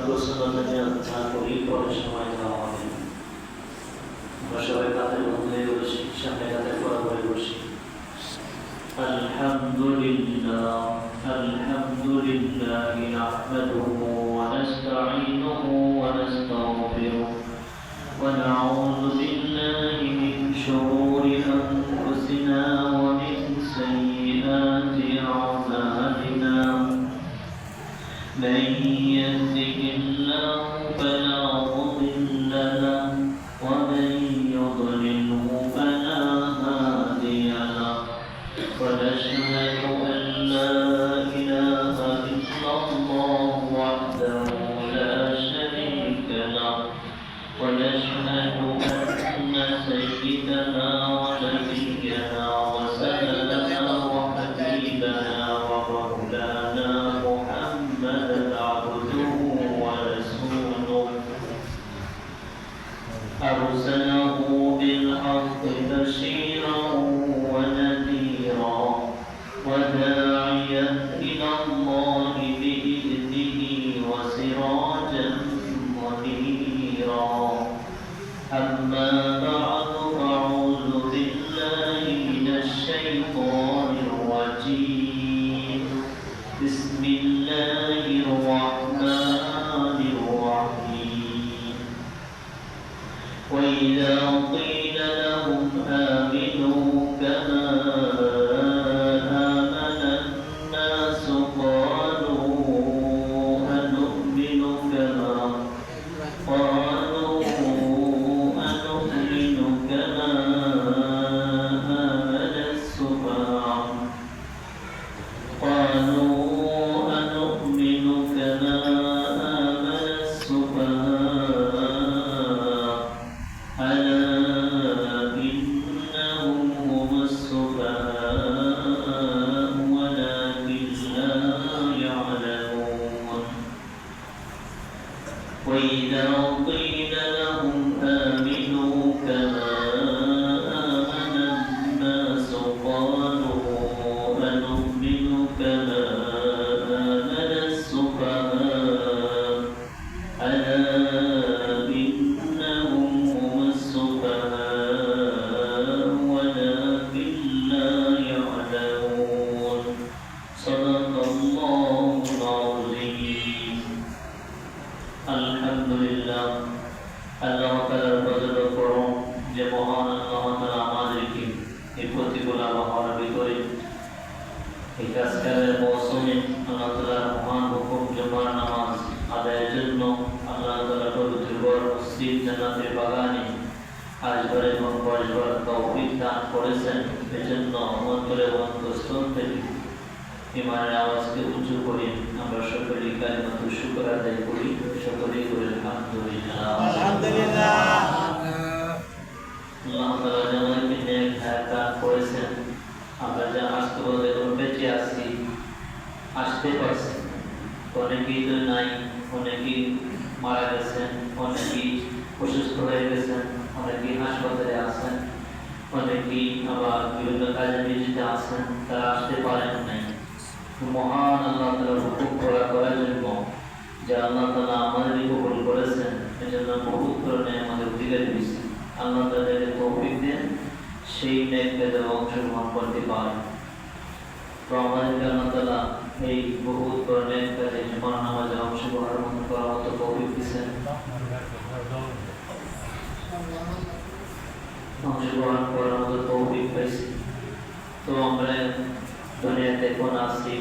গোসল না করি পরে সময় দেওয়া হবে। আমরা সবাই কাতার বন্ধে বসি, সামনে কাতার বরাবরে বসি। আলহামদুলিল্লাহ আলহামদুলিল্লাহ নাহমাদুহু ওয়া নাস্তাঈনুহু ওয়া নাস্তাগফিরুহ ওয়া নাউযু বিল্লাহি মিন শুরুরি আনফুসিনা ওয়া মিন সাইয়্যাতি আ'মালিনা। من يهده الله فلا مضل له ومن يضلله فلا هادي له ونشهد أن لا إله إلا الله وحده لا شريك له ونشهد أن سيدنا ونبينا وسندنا وحبيبنا ومولانا محمدا عبده ورسوله أرسله بالحق بشيرا ونذيرا وداعيا إلى الله بإذنه وسراجا منيرا. أما بعد فأعوذ بالله من الشيطان الرجيم. بسم الله الرحمن الرحيم. وإذا قيل لهم آمنوا كما آمن الناس قالوا أنؤمن كما آمن السفهاء قالوا أنؤمن كما آمن السفهاء ألا إنهم هم السفهاء ولكن لا يعلمون. وإذا قيل لهم آمنوا كما آمن الناس قالوا أنؤمن كما آمن السفهاء ألا إنهم هم السفهاء ولكن لا يعلمون. صدق الله العظيم. আলহামদুলিল্লাহ, আল্লাহ তাআলার ফজল ও করম যে মহান আল্লাহ তাআলা আমাদেরকে এই প্রতিকূল আবহাওয়ার ভিতরে এই কাজকালের মৌসুমে আল্লাহ তাআলার মহান হুকুম জুমার নামাজ আদায়ের জন্য আল্লাহ তাআলা পবিত্র ঘর মসজিদ জান্নাতের বাগানে আসবার এবং বসবার তৌফিক দান করেছেন। এজন্য অন্তরে অন্তঃস্থল থেকে ইমানের আওয়াজকে উঁচু করে আমরা সকলেই কালিমাতুল শুকর আদায় করি। সকলেই বলি আলহামদুলিল্লাহ। আল্লাহ তাআলা আমাদেরকে নেক হায়াত দান করেছেন। আমরা যা আজকে বলতে বেঁচে আছি, আসতে পারছি। অনেকেই তো নাই, অনেকেই মারা গেছেন, অনেকেই অসুস্থ হয়ে গেছেন, অনেকেই হাসপাতালে আছেন, অনেকেই আবার বিভিন্ন কাজে নিয়োজিত আছেন, তারা আসতে পারেন নাই। মহান আল্লাহ তাআলার হুকুম করার জন্য যে আল্লাহ তাআলা আমাদের কবুল করেছেন, এজন্য বহুত ধরনের আমাদের অধিকারী দিয়েছেন। আল্লাহ তাআলা তৌফিক দেন সেই নেক কাজে অংশগ্রহণ করতে পারেন। তো আমাদেরকে আল্লাহ তাআলা এই বহুত ধরনের কাজে জুমার নামাজে অংশগ্রহণ করার মতো তৌফিক দিয়েছেন, অংশগ্রহণ করার মতো তৌফিক পাইছি। তো আমরা দুনিয়াতে এখন আসছি,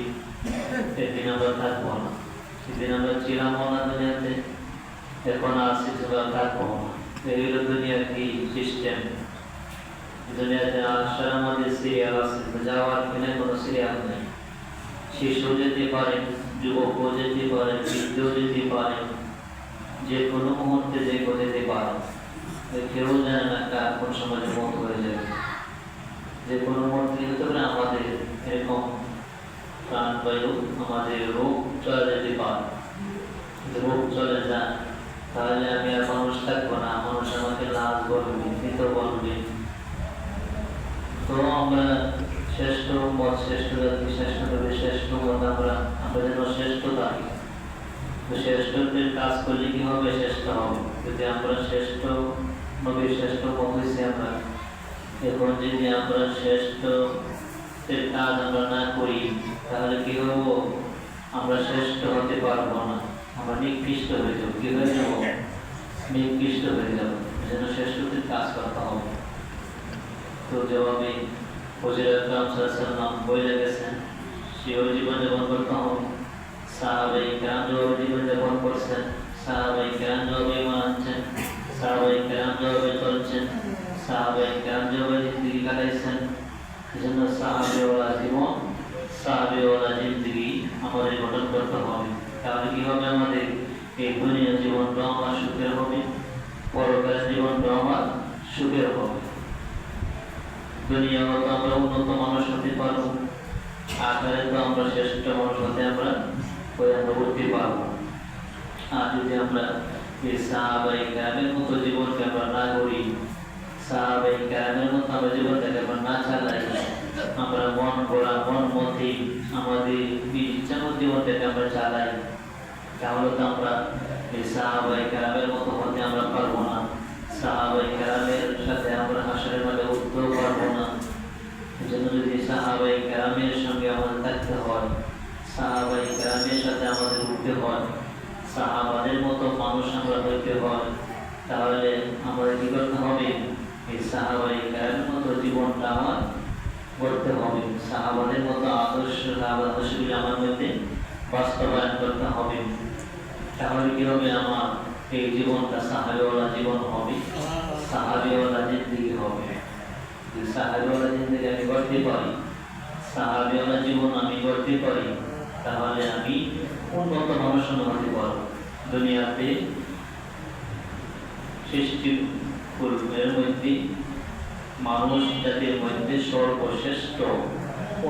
একদিন আমরা থাকবো না। সেদিন আমরা ছিলাম না দুনিয়াতে, এখন আসছি, থাকবো না। এগুলো দুনিয়ার কি সিস্টেম। দুনিয়াতে আসার আমাদের সিরিয়াল আছে, যাওয়ার কিনে কোনো সিরিয়াল নেই। শিশু যেতে পারে, যুবকও যেতে পারে, বৃদ্ধও যেতে পারে, যে কোনো মুহূর্তে যে যেতে পারে। কেউ জানে না কার কোন সমাজে মত হয়ে যাবে, যে কোনো মুহূর্তে হতে পারে। আমাদের এরকম প্রাণবায়ু, আমাদের রোগ চলে যেতে পারে। রোগ চলে যায়, তাহলে আমি আর মানুষ থাকবো না, মানুষ আমাকে লাজ বলবে, মৃত বলবে। তো আমরা শ্রেষ্ঠ মত, শ্রেষ্ঠ জাতি, শ্রেষ্ঠ কবি, শ্রেষ্ঠ মত আমরা যেন শ্রেষ্ঠ থাকি। তো শ্রেষ্ঠত্বের কাজ করলে কি হবে? শ্রেষ্ঠ হবে। যদি আমরা শ্রেষ্ঠ নবীর শ্রেষ্ঠ হয়েছি আমরা, এখন যদি আমরা শ্রেষ্ঠত্বের কাজ আমরা না করি তাহলে কি হবো? আমরা শ্রেষ্ঠ হতে পারবো না, আমরা নিকৃষ্ট হয়ে যাবো। কি হয়ে যাবো? নিকৃষ্ট হয়ে যাবো। যেন শ্রেষ্ঠত্বের কাজ করতে হবে। তো জবাবে হুজুর আকরাম সাল্লাল্লাহু আলাইহি ওয়াসাল্লাম বলে গেছেন সেও জীবনযাপন করতে হবে। সাহাবায়ে কেরাম যেভাবে জীবনযাপন করছেন, সাহাবায়ে কেরাম যেভাবে মানছেন, সাহাবায়ে কেরাম যেভাবে চলছেন, সাহাবায়ে কেরাম যেভাবে জিন্দেগি কাটাইছেন, সেজন্য সাহাবিওয়ালা জীবন, সাহাবিওয়ালা জিন্দেগি আমাদের গঠন করতে হবে। তাহলে কি হবে? আমাদের এই দুনিয়ার জীবনটা আমার সুখের হবে, পরকালের জীবনটা আমার সুখের হবে। দুনিয়াগত আমরা উন্নত মানুষ হতে পারবো, আখেরাতে তো আমরা শ্রেষ্ঠ মানুষ হতে আমরা উঠতে পারবো। আর যদি আমরা এই সাহাবায়ে কেরামের মতো জীবনকে আমরা না করি, সাহাবায়ে কেরামের মতো আমরা জীবনটাকে আমরা না চালাই, আমরা মন গড়া মন মতে আমাদের ইচ্ছা মতো জীবনটাকে আমরা চালাই, তাহলে তো আমরা এই সাহাবায়ে কেরামের মতো হতে আমরা পারবো না। সাহাবায়ে কেরামের সাথে আমরা হাসরের মাঠে উঠতেও পারবো না। এজন্য যদি সাহাবায়ে কেরামের সঙ্গে আমাদের থাকতে হয়, সাহাবায়ে কেরামের সাথে আমাদের উঠতে হয়, সাহাবাদের মতো মানুষ আমরা হইতে হয়, তাহলে আমাদের কি করতে হবে? এই সাহাবায়ে কেরামের মতো জীবনটা আমার গড়তে হবে। সাহাবাদের মতো আদর্শগুলি আমার মধ্যে বাস্তবায়ন করতে হবে। তাহলে কি হবে? আমার এই জীবনটা সাহাবিওয়ালা জীবন হবে, সাহাবিওয়ালা জিন্দেগি হবে। যদি সাহাবিওয়ালা জিন্দেগি আমি গড়তে পারি, সাহাবিওয়ালা জীবন আমি গড়তে পারি, তাহলে আমি উন্নত মানুষ হতে পারবো। দুনিয়াতে সৃষ্টির পূর্বের মধ্যে মানুষ জাতির মধ্যে সর্বশ্রেষ্ঠ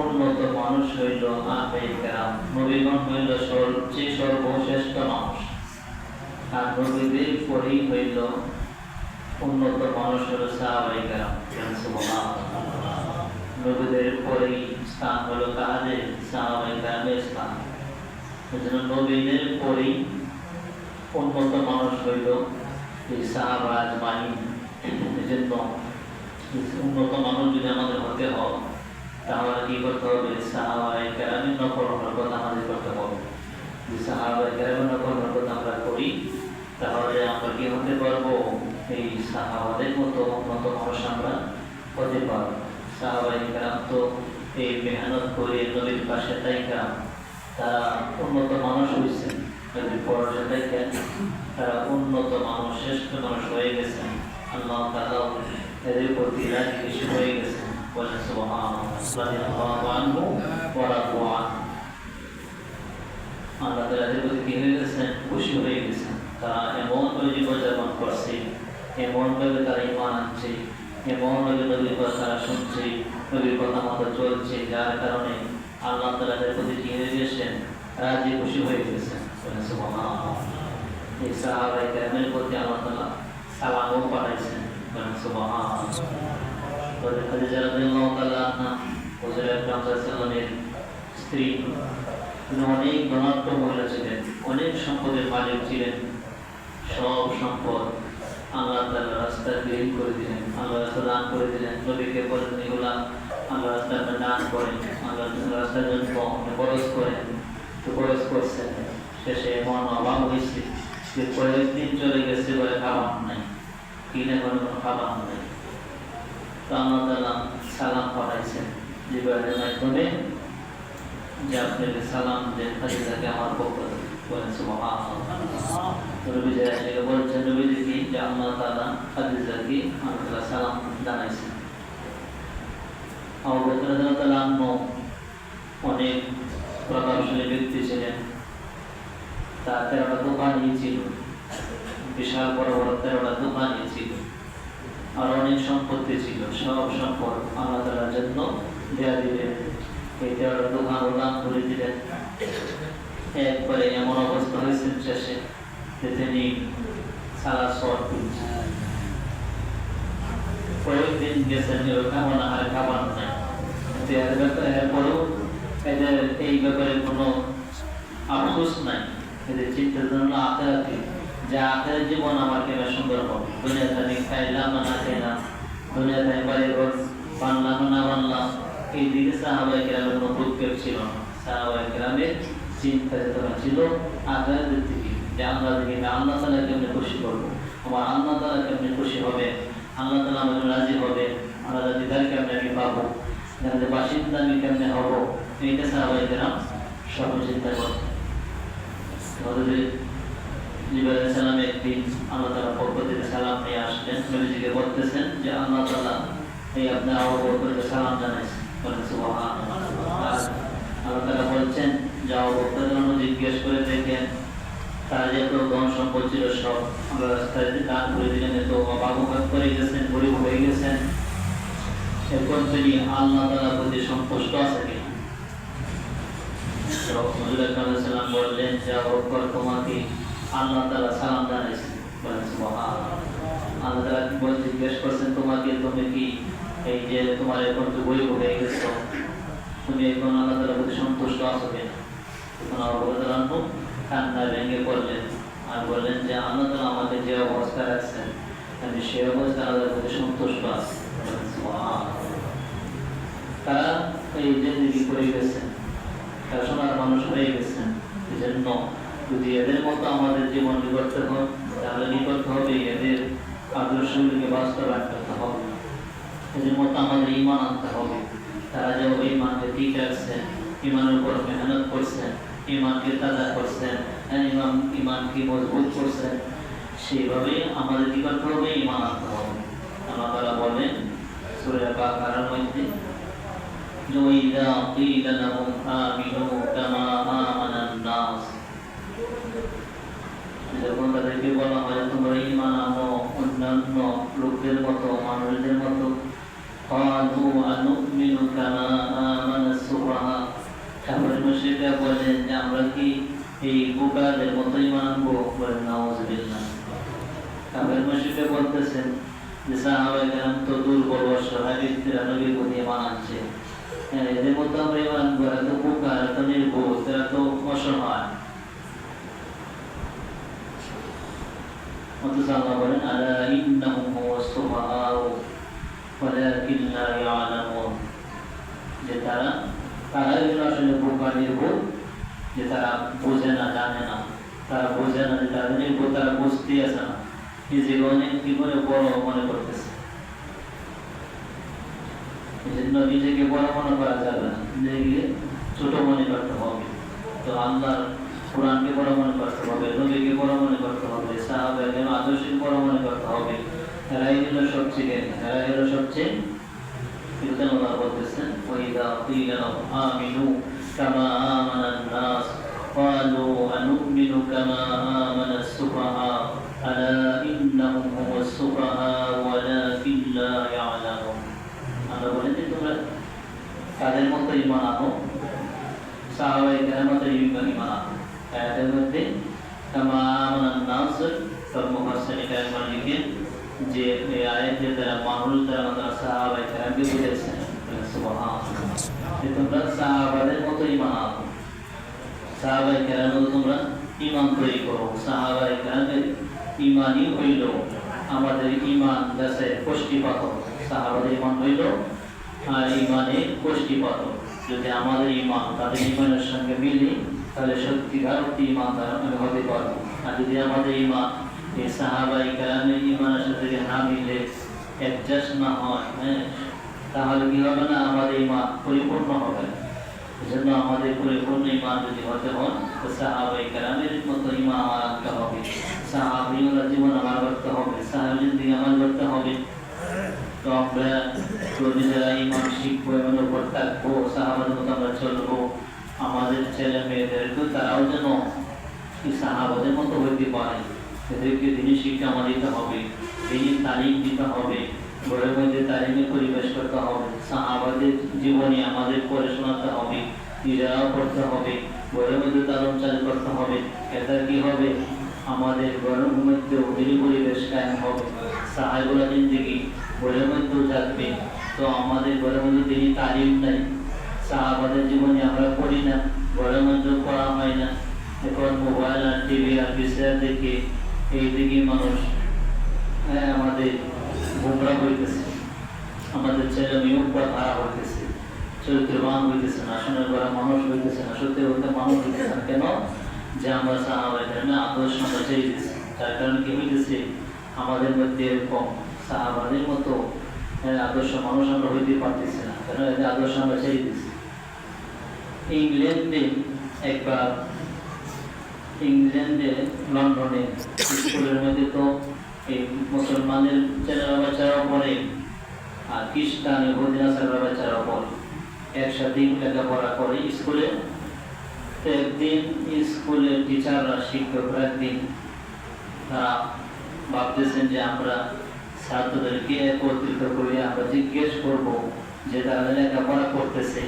উন্নত মানুষ হইল সাহাবায়ে কেরাম। নবীগণ হইল সবচেয়ে সর্বশ্রেষ্ঠ মানুষ, আর নবীদের পরেই হইল উন্নত মানুষ হইল সাহাবায়ে কেরাম। নবীদের পরেই স্থান হল কাদের? সাহাবায়ে কেরামের স্থান। এজন্য নবীদের পরেই উন্নত মানুষ হইল এই সাহাবা আজমাইন। এজন্য উন্নত মানুষ যদি আমাদের হতে হয় তাহলে কি করতে হবে? সাহাবায়ে কেরামের নকল হরকত আমাদের করতে হবে। যদি সাহাবায়ে কেরামের নকল হরকত আমরা করি তাহলে আমরা কি হতে পারবো? এই সাহাবাদের মতো উন্নত মানুষ আমরা হতে পারবো। সাহাবায়ে কেরাম তো এই মেহনত করে নবীর পাশে থাইকা তারা উন্নত মানুষ হয়েছে, নবীর পরশে থাইকা তারা উন্নত মানুষ, শ্রেষ্ঠ মানুষ হয়ে গেছেন। আল্লাহ তাআলা এদের প্রতি রাজি খুশি হয়ে গেছেন। বলেন সুবহানাল্লাহ, রাদিয়াল্লাহু আনহু ওয়া রাদু আনহু। আল্লাহ তাআলা এদের প্রতি কি হয়ে গেছেন? খুশি হয়ে গেছেন। তারা এমনভাবে জীবনযাপন করছে, এমনভাবে তারা ঈমান আনছে, এমনভাবে নবীর কথা তারা শুনছে, নবীর কথা মতো চলছে, যার কারণে আল্লাহ তাআলা এদের প্রতি কি হয়ে গেছেন? রাজি খুশি হয়ে গেছেন। বলেন সুবহানাল্লাহ। এই সাহাবায়ে কেরামের প্রতি আল্লাহ তাআলা সালামও পাঠাইছেন। বলেন সুবহানাল্লাহ। খাদিজা রাদিয়াল্লাহু তাআলা আনহা হুজুর আকরাম সাল্লাল্লাহু আলাইহি ওয়াসাল্লামের স্ত্রী, তিনি অনেক ধনাঢ্য মহিলা ছিলেন, অনেক সম্পদের মালিক ছিলেন। সব সম্পদ আল্লাহ তাআলা রাস্তায় বিলীন করে দিলেন, আল্লাহ রাস্তা দান করে দিলেন। নবীকে বলেন এগুলা আল্লাহ রাস্তায় দান করেন, আল্লাহ রাস্তার জন্য খরচ করেন। তো খরচ করছেন, শেষে এমন অভাব হয়েছে যে কয়েকদিন চলে গেছে বলে খাবার নাই, কিনে কোনো খাবার নাই। তো আল্লাহ তাআলা সালাম পাঠাইছেন জিবরাইলের মাধ্যমে যে আপনাকে সালাম দেন খাদিজাকে আমার পক্ষ থেকে। বলেন সুবহানাল্লাহ। নবীজি এসে বলছেন নবীজি যে আল্লাহ তাআলা খাদিজাকে আল্লাহ সালাম জানাইছেন। আবু বকর রাদিয়াল্লাহু আনহু অনেক প্রভাবশালী ব্যক্তি ছিলেন, তার 13টা দোকানই ছিল, বিশাল বড় বড় 13টা দোকানই ছিল, আর অনেক সম্পত্তি ছিল। সব সম্পদ আল্লাহ তাআলার জন্য দেয়া দিলেন। এই 13টা দোকান দান করে দিলেন। একবারে এমন অবস্থা হয়েছে শেষে যে তিনি সারা শর্ট কয়েকদিন গেছেন, কেমন আর খাবার নাই। এরপরেও এদের এই ব্যাপারে কোনো আফসোস নাই, এদের চিন্তার জন্য আখেরাতে যে আখের জীবন আমার কেমন সুন্দর হবে, দুনিয়াতে আমি খাইলাম না খাইলাম, দুনিয়াতে আমি বাড়ি ঘর বানলাম না বানলাম, এই দিকে সাহাবায়ে কেরামের কোনো দুঃখের ছিল না। সাহাবায়ে কেরামের চিন্তা ছিল আখেরাতের দিকে, যে আল্লাহ দিকে আল্লাহ তাআলা কেমনে খুশি করবো, আমার আল্লাহ তাআলা কেমনে খুশি হবে, আল্লাহ তাআলা আমার রাজি হবে, আল্লাহ দিদার কেমনে আমি পাবো, জান্নাতের বাসিন্দা আমি কেমনে হব, এইটা সাহাবায়ে কেরাম সব চিন্তা করতেন। হযরত জিবরাইল আলাইহিস সালাম একদিন আল্লাহ তাআলার পক্ষ থেকে সালাম নিয়ে আসলেন, নবীজিকে বলতেছেন যে আল্লাহ তাআলা এই আপনার আবু বকরকে সালাম জানাইছেন, বলেন সুবহানাল্লাহ। আল্লাহ তাআলা বলছেন যে আবু বকরের জন্য জিজ্ঞেস করে দেখেন, তার যে তো ধন সম্পদ ছিল সব আমরা রাস্তায় দান করে দিলেন, তো বাবুঘাত করে গেছেন, গরিব হয়ে গেছেন, এখন তিনি আল্লাহ তাআলার প্রতি সন্তুষ্ট আছে কিনা? রাসূল সাল্লাল্লাহু বললেন যে আবু বকর তোমাকে আল্লাহ তাআলা সালাম জানাইছেন, বলেন সুবহানাল্লাহ। আল্লাহ তাআলা জিজ্ঞেস করছেন তোমাকে, তুমি কি এই যে তোমার এখন তো গরিব হয়ে গেছো, তুমি এখন আল্লাহ তাআলার প্রতি সন্তুষ্ট আছো কিনা? তখন আবু বকর কান্না ভেঙে পড়লেন আর বললেন যে আল্লাহ তাআলা আমাকে যে অবস্থা রাখছেন আমি সে অবস্থা আল্লাহর প্রতি সন্তুষ্ট আছি। তারা এই জিন্দেগি করে গেছেন, তারা সোনার মানুষ হয়ে গেছেন। এই জন্য যদি এদের মতো আমাদের জীবন করতে হয় তাহলে কি করতে হবে? এদের আদর্শগুলিকে বাস্তবায়ন করতে হবে, এদের মতো আমাদের ঈমান আনতে হবে। তারা যেভাবে ঈমানকে ঠিক রাখছেন, ঈমানের উপর মেহনত করছেন, ঈমানকে তাজা করছেন, ঈমানকে মজবুত করছেন, সেইভাবে আমাদের কি করতে হবে? ঈমান আনতে হবে। আল্লাহ তাআলা বলেন সূরা বাকারার মধ্যে, ওয়াইদা কিলা লাহুম আমিনু কামা আমানান নাস, যখন তাদেরকে বলা হয় তোমরা ঈমান আনো অন্যান্য লোকদের মতো, মানুষদের মতো, ক্বালু আনুমিনু কামা আমানাস সুফাহা, তারপরে মুশরিকরা বলেন যে আমরা কি এই বোকাদের মতো ঈমান আনবো? বলেন নাউযুবিল্লাহ। তারপরে মুশরিকরা বলতেছেন যে সাহাবায়ে কেরাম তো দুর্বল অসহায় ব্যক্তিরা নবীর প্রতি ঈমান আনছে, এদের মতো আমরা ঈমান আনবো? এত বোকা, এত নির্বোধ, এত অসহায়। অথচ আল্লাহ বলেন আলা ইন্নাহুম হুমুস সুফাহাউ ওয়ালাকিন লা ইয়ালামুন, যে তারা আসলে বোকা নির্বোধ, যে তারা বোঝে না, জানে না, তারা বোঝে না যে তারা নির্বোধ, তারা বুঝতেই আছে না, নিজেকে অনেক কি করে বড় মনে করতেছে। এই জন্য নিজেকে বড় মনে করা যাবে না, নিজেকে ছোট মনে করতে হবে। তো আল্লাহর কোরআনকে বড় মনে করতে হবে, নবীকে বড় মনে করতে হবে, সাহাবায়ে আদর্শকে বড় মনে করতে হবে। এরাই হলো সবচেয়ে জ্ঞানী, এরাই হলো সবচেয়ে। কিন্তু আল্লাহ বলতেছেন ওয়াইদা কিলা লাহুম আমিনু কামা আমানান নাস ক্বালু আনুমিনু কামা আমানাস সুফাহা আলা ইন্নাহুম হুমুস সুফাহা ওয়ালাকিন লা ইয়ালামুন। আল্লাহ বলেন যে তোমরা তাদের মতো ঈমান আনো, সাহাবায়ে কেরামের মতো ঈমান আনো। এদের মধ্যে কামা আমানান নাস, সব মুফাসসিরিন কেরাম লিখেন যে এই আয়াতের দ্বারা মানুষ দ্বারা সাহাবায়ে কেরামকে বুঝাইছেন। সুবহানাল্লাহ। তোমরা সাহাবাদের মতো ঈমান আনো, সাহাবায়ে কেরামের মতো তোমরা ঈমান তৈরি করো। সাহাবায়ে কেরামের ঈমানই হইল আমাদের ঈমান গাছে পুষ্টি পাথর। সাহাবাদের ঈমান হইল আর ঈমানে পুষ্টি পাথর। যদি আমাদের ঈমান তাদের ঈমানের সঙ্গে মিলে তাহলে সত্যিকার ঈমানদার আমি হতে পারবো। আর যদি আমাদের ঈমান এই সাহাবায়ে কেরামের ঈমানের সাথে না মিলে, অ্যাডজাস্ট না হয়, তাহলে কি হবে না? আমাদের ঈমান পরিপূর্ণ হবে না। এজন্য আমাদের পরিপূর্ণ ঈমান যদি হতে হয় তো সাহাবায়ে কেরামের মতো ঈমান আমার রাখতে হবে, সাহাবীদের জীবন আমার করতে হবে, সাহাবীদের দিকে আমার করতে হবে। তো আমরা নিজেরা ঈমান শিখবো, এমন উপর থাকবো, সাহাবাদের মতো আমরা চলবো। আমাদের ছেলে মেয়েদেরকে তারাও যেন সাহাবাদের মতো হইতে পারে, এদেরকে দিনের শিক্ষা আমার দিতে হবে, দিনের তালিম দিতে হবে, ঘরের মধ্যে তালিমের পরিবেশ করতে হবে, সাহাবাদের জীবনে আমাদের পড়ে শোনাতে হবে, নিজেরাও পড়তে হবে, ঘরের মধ্যে তালিম চালু করতে হবে। এটা কি হবে? আমাদের ঘরের মধ্যে দিনী পরিবেশ কায়েম হবে, সাহাবাদের জিন্দেগি ঘরের মধ্যেও থাকবে। তো আমাদের ঘরের মধ্যে দিনী তালিম নাই, সাহাবাদের জীবনে আমরা পড়ি না, ঘরের মধ্যেও পড়া হয় না, এখন মোবাইল আর টিভি আর বিসিআর দেখে এইদিকে মানুষ আমাদের গুমরা হইতেছে, আমাদের ছেলে মেয়েও খারাপ হইতেছে, চরিত্রবান হইতেছে না, আসনের করা মানুষ হইতেছে না, সত্যি বলতে মানুষ হইতেছে না। কেন? যে আমরা সাহাবায়ে কেরামের আদর্শ আমরা ছেড়ে দিচ্ছি। যার কারণে কি হইতেছে, আমাদের মধ্যে এরকম সাহাবাদের মতো আদর্শ মানুষ আমরা হইতে পারতেছি না, কেন? এদের আদর্শ আমরা ছেড়ে দিচ্ছি। ইংল্যান্ডে লন্ডনে স্কুলের মধ্যে তো এই মুসলমানের ছেলেরা বাচ্চারাও পড়ে আর খ্রিস্টান ইহুদিনাসারা বাচ্চারাও পড়ে, একসাথে লেখাপড়া করে স্কুলে। তো একদিন স্কুলের টিচাররা, শিক্ষকরা একদিন তারা ভাবতেছেন যে আমরা ছাত্রদেরকে একত্রিত করে আমরা জিজ্ঞেস করব যে তারা লেখাপড়া করতেছে,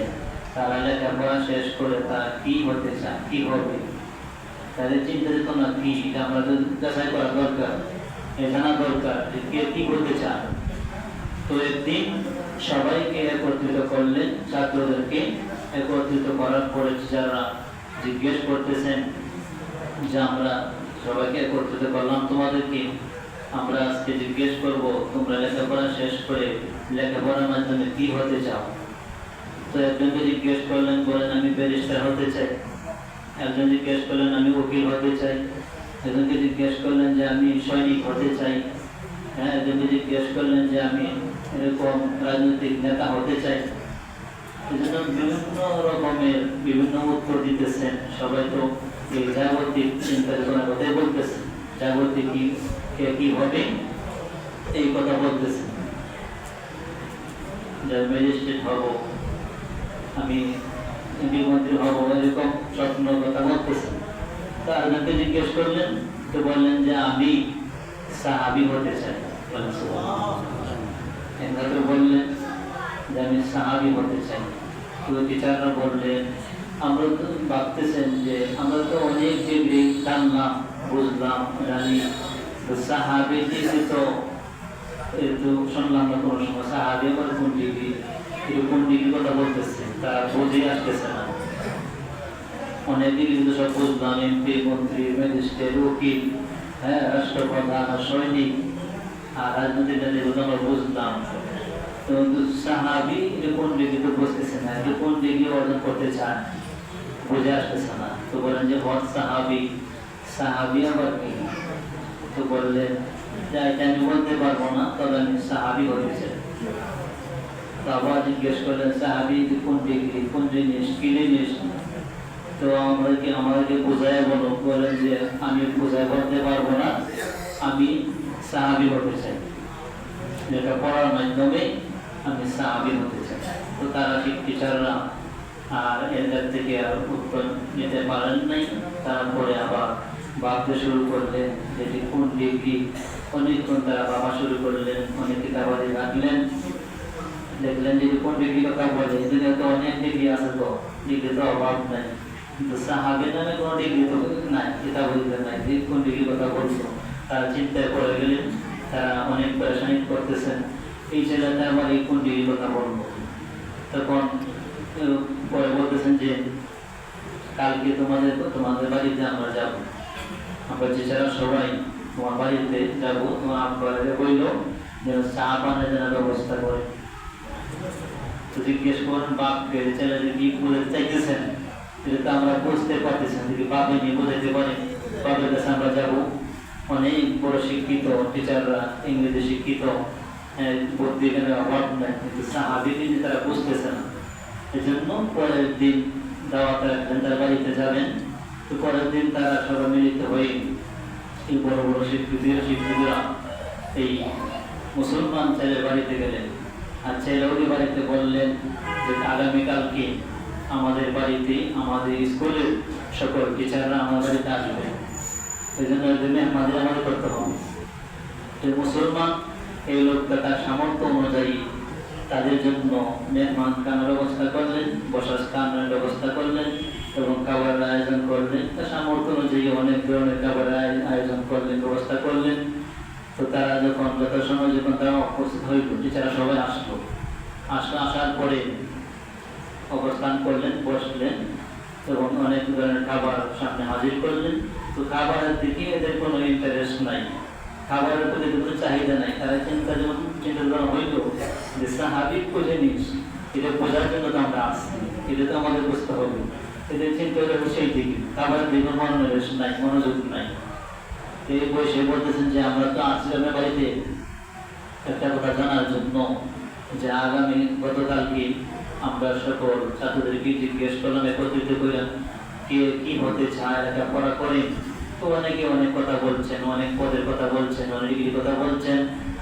তারা লেখাপড়া শেষ করে তারা কি হতে চায়, কি হবে, তাদের চিন্তা যেত না কি, এটা আমাদের যাচাই করা দরকার, জানা দরকার যে কে কি করতে চায়। তো একদিন সবাইকে একত্রিত করলেন, ছাত্রদেরকে একত্রিত করার পরে যারা জিজ্ঞেস করতেছেন যে আমরা সবাইকে একত্রিত করলাম তোমাদেরকে, আমরা আজকে জিজ্ঞেস করব তোমরা লেখাপড়া শেষ করে লেখাপড়ার মাধ্যমে কি হতে চাও। তো একজনকে জিজ্ঞেস করলেন, বলেন আমি ব্যারিস্টার হতে চাই। একজন জিজ্ঞেস করলেন আমি উকিল হতে চাই। একজনকে জিজ্ঞেস করলেন যে আমি সৈনিক হতে চাই। একজনকে জিজ্ঞেস করলেন যে আমি এরকম রাজনৈতিক নেতা হতে চাই। এজন্য বিভিন্ন রকমের বিভিন্ন উত্তর দিতেছেন। সবাই তো এই জাগতিক চিন্তা চেতনার কথাই বলতেছেন, জাগতিক কি হবে এই কথা বলতেছেন। যে ম্যাজিস্ট্রেট হব, আমি এমপি মন্ত্রী হব, এরকম স্বপ্ন কথা বলতেছেন। তো আরেকজনকে জিজ্ঞেস করলেন, তো বললেন যে আমি সাহাবী হতে চাই। একজন বললেন যে আমি সাহাবী হতে চাই। তো টিচাররা বললেন আমরা তো ভাবতেছেন যে আমরা তো অনেক ডিগ্রি জানলাম, বুঝলাম, জানি, তো সাহাবী দিকে তো একটু শুনলাম না কোনো সময়, সাহাবী আবার কোন ডিগ্রি, এরকম ডিগ্রি কথা বলতেছে, তারা বুঝে আসতেছে না। অনেক ডিগ্রি তো সব বুঝলাম, এমপি, মন্ত্রী, ম্যাজিস্ট্রেট, উকিল, রাষ্ট্রপ্রধান, সৈনিক আর রাজনৈতিক নেতাগুলো আমরা বুঝলাম, কিন্তু সাহাবী কোন ডিগ্রি তো বুঝতেছে না, কোন ডিগ্রি অর্জন করতে চায় বুঝে আসতেছে না। তো বলেন যে হট সাহাবী, সাহাবী আবার কি? তো বললেন যে এটা আমি বলতে পারবো না, তবে আমি সাহাবী হতে চাই। তো আবার জিজ্ঞেস করলেন সাহাবী কোন ডিগ্রি, কোন জিনিস, কি জিনিস? তো আমাদেরকে বোঝায় বলো। বলেন যে আমি বোঝায় বলতে পারবো না, আমি সাহাবী হতে চাই, যেটা পড়ার মাধ্যমে আমি সাহাবী হতে চাই। তো তারা টিচাররা আর এদের থেকে আর উত্তর নিতে পারেন নাই। তারপরে আবার ভাবতে শুরু করলেন যেটি কোন ডিগ্রি। অনেকক্ষণ তারা ভাবা শুরু করলেন, অনেক কিতাবাদি রাখলেন, দেখলেন যে কোন ডিগ্রি কথা বলে, এদিকে তো অনেক ডিগ্রি আছে, তো ডিগ্রি তো অভাব নাই, কিন্তু সাহাবী নামে কোনো ডিগ্রি তো নাই, কিতাবাদিতে নাই, যে কোন ডিগ্রি কথা বলছো। তারা চিন্তায় পড়ে গেলেন, তারা অনেক পরেশানি করতেছেন, এই ছেলেটা আবার এই কোন ডিগ্রি কথা বলবো। তখন পরে বলতেছেন যে কালকে তোমাদের বাড়িতে আমরা যাব, আমরা টিচাররা সবাই তোমার বাড়িতে যাব, তোমার আব্বাকে বললো যেন চা পানের জন্য ব্যবস্থা করে। তো জিজ্ঞেস করেন বাপকে, ছেলেদের কি বোঝাতে চাইতেছেন, এটা তো আমরা বুঝতে পারতেছেন, যদি বাপে নিয়ে বোঝাইতে পারে, বাপের কাছে আমরা যাবো। অনেক বড় শিক্ষিত টিচাররা, ইংরেজি শিক্ষিত, বুদ্ধি এখানে অভাব নাই, কিন্তু সাহাবী কিন্তু তারা বুঝতেছে না। এই জন্য পরের দিন দাওয়াত রাখবেন, তার বাড়িতে যাবেন। তো পরের দিন তারা সবাই মিলিত হয়ে এই বড় বড় শিক্ষিতরা এই মুসলমান ছেলের বাড়িতে গেলেন, আর ছেলেওই বাড়িতে বললেন যে আগামীকালকে আমাদের বাড়িতে, আমাদের স্কুলের সকল টিচাররা আমার বাড়িতে আসবে, এই জন্য মেহমানদের আমাদের করতে হবে। মুসলমান এই লোকটা তার সামর্থ্য অনুযায়ী তাদের জন্য মেহমান খানার ব্যবস্থা করলেন, বসার স্থানের ব্যবস্থা করলেন এবং খাবারের আয়োজন করলেন। তার সামর্থ্য অনুযায়ী অনেক ধরনের খাবারের আয়োজন করলেন, ব্যবস্থা করলেন। তো তারা যখন যথাসময় যখন তারা উপস্থিত হইল, টিচাররা সবাই আসার পরে অবস্থান করলেন, বসলেন। এবং অনেক ধরনের খাবার সামনে হাজির করলেন। তো খাবারের দিকে এদের কোনো ইন্টারেস্ট নাই, খাবারের প্রতি কোনো চাহিদা নাই। তারা চিন্তা হইল যে সাহাবি খুঁজে নিস, এটা বোঝার জন্য তো আমরা আসছি, এটা তো আমাদের বুঝতে হবে। এদের চিন্তা হলো সেই দিকে, খাবারের দিকে মনোনিবেশ নাই, মনোযোগ নাই। এই বসে বলতেছেন যে আমরা তো আসছিলাম বাড়িতে একটা কথা জানার জন্য, যে আগামী গতকালকে আমরা সকল ছাত্রদেরকে জিজ্ঞেস করলাম, একত্রিত করলাম কে কি হতে চায়, লেখাপড়া করে। তো অনেকে অনেক কথা বলছেন, অনেক পদের কথা বলছেন, অনেক ডিগ্রির কথা বলছেন।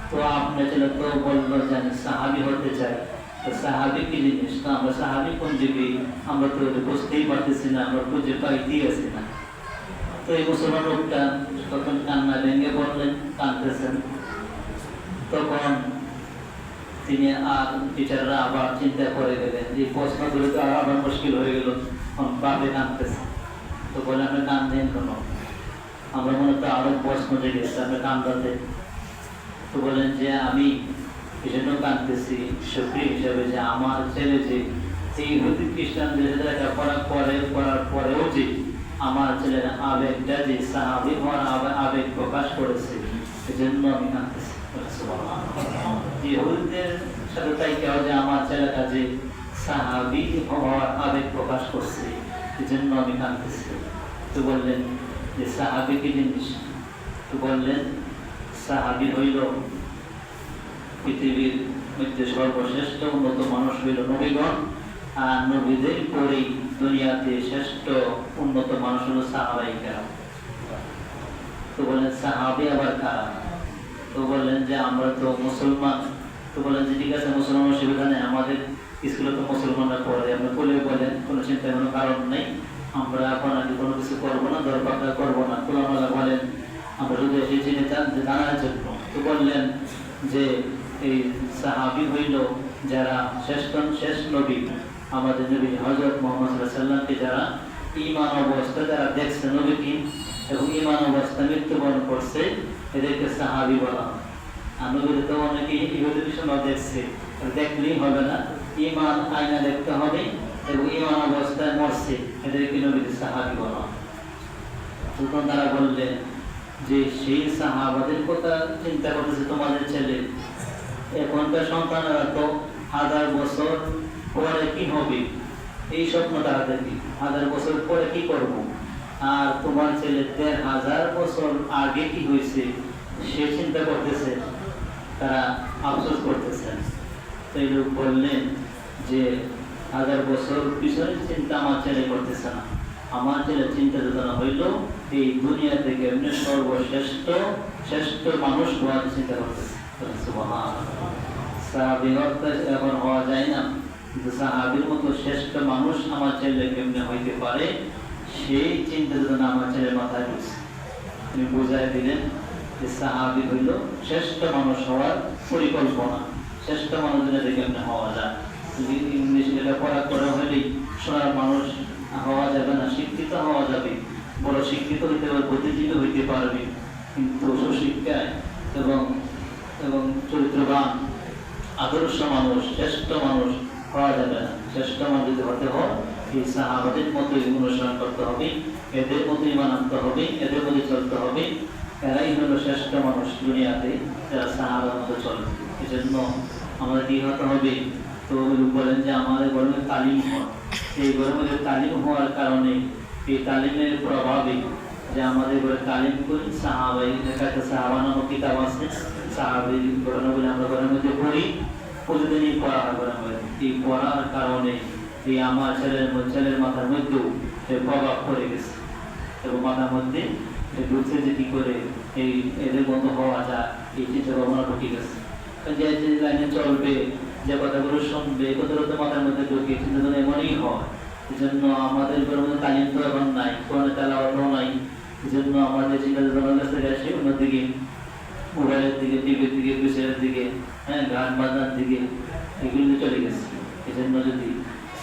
তো আপনার ছেলে তো বললো যে আমি সাহাবি হতে চাই। তো সাহাবি কি জিনিস? তো আমরা সাহাবি কোন দিকে আমরা তো বুঝতেই পারতেছি না, আমরা খুঁজে পাইতেই আছি না। তো এই মুসলমান লোকটা তখন কান্না ভেঙে পড়লেন, কাঁদতেছেন। তখন তিনি আর টিচাররা আবার চিন্তা করে গেলেন যে প্রশ্নগুলো তো আবার মুশকিল হয়ে গেল, বাপে কাঁদতেছে। তো বলে আপনি কাঁদতেন কেন? আমরা মনে তো আরো প্রশ্ন জেগেছে, আপনি কান্দাতে। তো বলেন যে আমি এই জন্য কাঁদতেছি সুখী হিসাবে যে আমার ছেলে যে এই ইহুদি খ্রিস্টানদের লেখাপড়া করার পরেও যে আমার ছেলের আবেগটা যে সাহাবি হওয়ার আবেগ প্রকাশ করেছে, এজন্য আমি কাঁদতেছি। ইহুদিদের সাথে তাই কেউ যে আমার ছেলেটা যে সাহাবি হওয়ার আবেগ প্রকাশ করছে, এজন্য আমি কাঁদতেছি। তো বললেন যে সাহাবি কি জিনিস? তো বললেন সাহাবি হইল পৃথিবীর মধ্যে সর্বশ্রেষ্ঠ উন্নত মানুষ হইল নবীগণ, আর নবীদের পরেই দুনিয়াতে শ্রেষ্ঠ উন্নত মানুষ হলো সাহাবাই কেরাম। তো বললেন সাহাবি আবার কারা? তো বললেন যে আমরা তো মুসলমান। তো বললেন যে ঠিক আছে, মুসলমান অসুবিধা নেই, আমাদের স্কুলে তো মুসলমানরা পড়ে, আমরা বলে বলেন কোনো চিন্তা কোনো কারণ নেই, আমরা আপনাকে কোনো কিছু করবো না, দরকার করবো না। খোলামেলা বলেন, আমরা শুধু এসেছি জানার জন্য। তো বললেন যে এই সাহাবি হইল যারা শেষ নবী, আমাদের নবী হযরত মুহাম্মদ সাল্লাল্লাহু আলাইহি ওয়াসাল্লামকে যারা ঈমান অবস্থায় যারা দেখছে নবীকে এবং ঈমান অবস্থায় মৃত্যুবরণ করছে, এদেরকে সাহাবি বলা হয়। আর নবীর তো অনেকে ইহুদি খ্রিস্টানরা দেখছে, দেখলেই হবে না, ঈমান আয়না দেখতে হবে এবং ঈমান অবস্থায় মরছে, এদেরকে নবীর সাহাবি বলা হয়। তখন তারা বললেন যে সেই সাহাবাদের কথা চিন্তা করতেছে তোমাদের ছেলে, এখনকার সন্তানেরা তো 1000 বছর পরে কি হবে এই স্বপ্ন তারা দেখি, 1000 বছর পরে কি করব। আর তোমার ছেলে 1500 বছর আগে কি হয়েছে সে চিন্তা করতেছে, তারা আফসোস করতেছেন। তো এই লোক বললেন যে 1000 বছর পিছনে চিন্তা আমার ছেলে করতেছে না, আমার ছেলে চিন্তা চেতনা হইল এই দুনিয়া থেকে এমনি শ্রেষ্ঠ মানুষ হওয়ার চিন্তা করতেছে। সাহাবীর অর্থ এখন হওয়া যায় না, কিন্তু সাহাবীর মতো শ্রেষ্ঠ মানুষ আমার ছেলে কেমনে হইতে পারে সেই চিন্তা চেতনা আমার ছেলের মাথায় ঢুকছে। তিনি বুঝাই দিলেন যে সাহাবী হইল শ্রেষ্ঠ মানুষ হওয়ার পরিকল্পনা, শ্রেষ্ঠ মানুষ কেমনে হওয়া যায়। যদি ইংলিশ লেখাপড়া করা হলেই সোনার মানুষ হওয়া যাবে না, শিক্ষিত হওয়া যাবে, বড় শিক্ষিত হইতে পারবে, বুদ্ধিজীবী হইতে পারবে, কিন্তু সুশিক্ষায় এবং চরিত্রবান আদর্শ মানুষ, শ্রেষ্ঠ মানুষ হওয়া যাবে না। শ্রেষ্ঠ মানুষ যদি হতে হয় এই সাহাবাদের মতোই অনুসরণ করতে হবে, এদের মতোই মানতে হবে, এদের মধ্যে চলতে হবে। এরাই হলো শ্রেষ্ঠ মানুষ দুনিয়াতে, যারা সাহাবার মতো চলবে। এই জন্য আমাদের কি হতে হবে? তো বলেন যে আমাদের গরমে তালিম হয়, এই গরমের তালিম হওয়ার কারণে এই তালিমের প্রভাবে যে আমাদের ঘরে তালিম করি, সাহাবাই একটা সাহাবা নামক কিতাব আছে, সাহাবি ঘটনাগুলি আমরা ঘরের মধ্যে পড়ি, প্রতিদিনই পড়া হয় ঘরের মধ্যে। এই পড়ার কারণে এই আমার ছেলের মাথার মধ্যেও প্রভাব পড়ে গেছে এবং মাথার মধ্যে ঢুকছে যে কি করে এই এদের মতো হওয়া যায়, এই চিন্তা ভাবনা ঢুকে গেছে। যে লাইনে চলবে, যে কথাগুলো শুনবে, কথাগুলো তো মাথার মধ্যে ঢুকে চিন্তা ভাবনা এমনই হয়। এই জন্য আমাদের ঘরের তালিম তো এখন নাই, কোরআনের তেলাওয়াতও নাই। এই জন্য আমাদের চিন্তা ভাবনা কাছে গেছে অন্যদিকে, মোবাইলের দিকে, টিভির দিকে, বিষয়ের দিকে, গান বাজনার দিকে, এগুলিতে চলে গেছে। এই জন্য যদি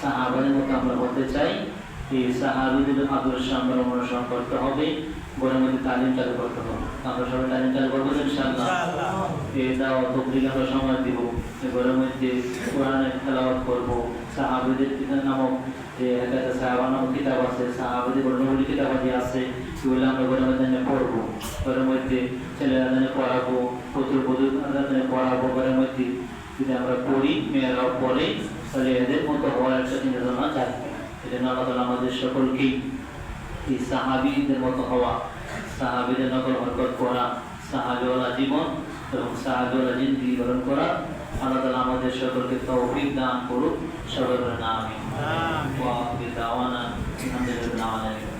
সাহাবাদের মতো আমরা হতে চাই, এই সাহাবীদের আদর্শ আমরা অনুসরণ করতে হবে, ঘরের মধ্যে তালিম চালু করতে হবে। আমরা সবাই তালিম চালু করবো ইনশাআল্লাহ। এই দাওয়াত তবলিগ আমরা সময় দিব, ঘরের মধ্যে কোরআনের তেলাওয়াত করবো, সাহাবীদের নামক যে একটা সাহাবা নামক কিতাব আছে, সাহাবাদের বর্ণনাবলী কিতাব আছে, এগুলো আমরা ঘরের মধ্যে পড়বো, ঘরের মধ্যে ছেলেরা পড়াবো, পুত্রবধূ পড়াবো ঘরের মধ্যে। যদি আমরা পড়ি, মেয়েরাও পড়ে, তাহলে এদের মতো হওয়ার একটা চিন্তাধারণা যায়। এই জন্য আল্লাহ তাআলা আমাদের সকলকেই এই সাহাবীদের মতো হওয়া, সাহাবীদের নকল হরকত করা, সাহাবীওয়ালা জীবন এবং সাহাবীওয়ালা জিন্দেগি গঠন করা আল্লাহ তাআলা আমাদের সকলকে তৌফিক দান করুক। সকলের নামে ওয়া আখিরু দাওয়ানা আলহামদুলিল্লাহি।